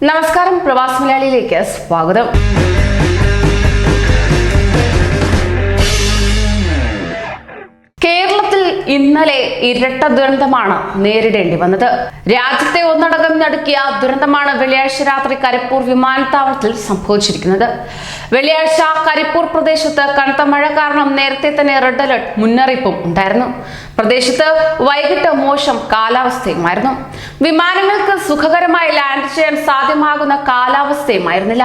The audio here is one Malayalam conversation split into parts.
നമസ്കാരം, പ്രവാസി മലയാളിയിലേക്ക് സ്വാഗതം. കേരളത്തിൽ ഇന്നലെ ഇരട്ട ദുരന്തമാണ് നേരിടേണ്ടി വന്നത്. രാജ്യത്തെ ഒന്നടങ്കം നടുക്കിയ ദുരന്തമാണ് വെള്ളിയാഴ്ച രാത്രി കരിപ്പൂർ വിമാനത്താവളത്തിൽ സംഭവിച്ചിരിക്കുന്നത്. വെള്ളിയാഴ്ച കരിപ്പൂർ പ്രദേശത്ത് കനത്ത മഴ കാരണം നേരത്തെ തന്നെ റെഡ് അലർട്ട് മുന്നറിയിപ്പും ഉണ്ടായിരുന്നു. പ്രദേശത്ത് വൈകിട്ട് മോശം കാലാവസ്ഥയുമായിരുന്നു. വിമാനങ്ങൾക്ക് സുഖകരമായി ലാൻഡ് ചെയ്യാൻ സാധ്യമാകുന്ന കാലാവസ്ഥയുമായിരുന്നില്ല.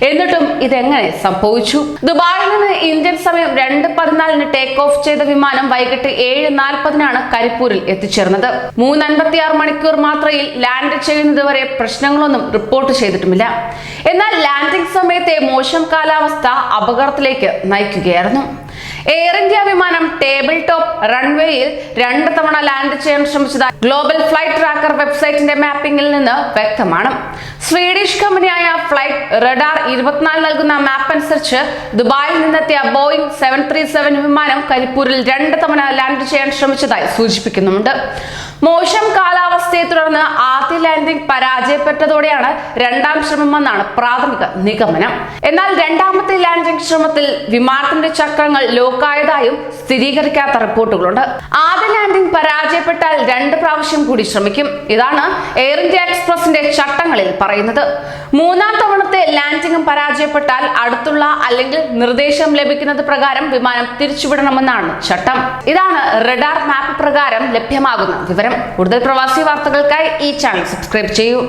എന്നിട്ടും ഇതെങ്ങനെ സംഭവിച്ചു? ദുബായിൽ നിന്ന് ഇന്ത്യൻ സമയം 2:14 ടേക്ക് ഓഫ് ചെയ്ത വിമാനം വൈകിട്ട് 7:40 കരിപ്പൂരിൽ എത്തിച്ചേർന്നത്. 3:56 മണിക്കൂർ മാത്രയിൽ ലാൻഡ് ചെയ്യുന്നത് വരെ പ്രശ്നങ്ങളൊന്നും റിപ്പോർട്ട് ചെയ്തിട്ടുമില്ല. എന്നാൽ ലാൻഡിംഗ് സമയത്തെ മോശം കാലാവസ്ഥ അപകടത്തിലേക്ക് നയിക്കുകയായിരുന്നു. എയർ ഇന്ത്യ വിമാനം ടേബിൾ ടോപ്പ് റൺവേയിൽ 2 തവണ ലാൻഡ് ചെയ്യാൻ ശ്രമിച്ചതായി ഗ്ലോബൽ ഫ്ലൈറ്റ് ട്രാക്കർ വെബ്സൈറ്റിന്റെ മാപ്പിംഗിൽ നിന്ന് വ്യക്തമാണ്. സ്വീഡിഷ് കമ്പനിയായ ഫ്ലൈറ്റ് റഡാർ 24 നൽകുന്ന മാപ്പ് അനുസരിച്ച് ദുബായിൽ നിന്നെത്തിയ ബോയിങ് 737 വിമാനം കരിപ്പൂരിൽ 2 തവണ ലാൻഡ് ചെയ്യാൻ ശ്രമിച്ചതായി സൂചിപ്പിക്കുന്നുണ്ട്. മോശം കാലാവസ്ഥയെ തുടർന്ന് ആദ്യ ലാൻഡിംഗ് പരാജയപ്പെട്ടതോടെയാണ് രണ്ടാം ശ്രമമെന്നാണ് പ്രാഥമിക നിഗമനം. എന്നാൽ രണ്ടാമത്തെ ലാൻഡിംഗ് ശ്രമത്തിൽ വിമാനത്തിന്റെ ചക്രങ്ങൾ ലോക്കായതായും സ്ഥിരീകരിക്കാത്ത റിപ്പോർട്ടുകളുണ്ട്. ആദ്യ ലാൻഡിംഗ് പരാജയപ്പെട്ടാൽ 2 പ്രാവശ്യം കൂടി ശ്രമിക്കും. ഇതാണ് എയർ ഇന്ത്യ എക്സ്പ്രസിന്റെ ചട്ടങ്ങളിൽ പറയുന്നത്. 3-ാം തവണത്തെ ലാൻഡിംഗും പരാജയപ്പെട്ടാൽ അടുത്തുള്ള അല്ലെങ്കിൽ നിർദ്ദേശം ലഭിക്കുന്നത് പ്രകാരം വിമാനം തിരിച്ചുവിടണമെന്നാണ് ചട്ടം. ഇതാണ് റഡാർ മാപ്പ് പ്രകാരം ലഭ്യമാകുന്ന വിവരം. കൂടുതൽ പ്രവാസി വാർത്തകൾക്കായി ഈ ചാനൽ സബ്സ്ക്രൈബ് ചെയ്യൂ.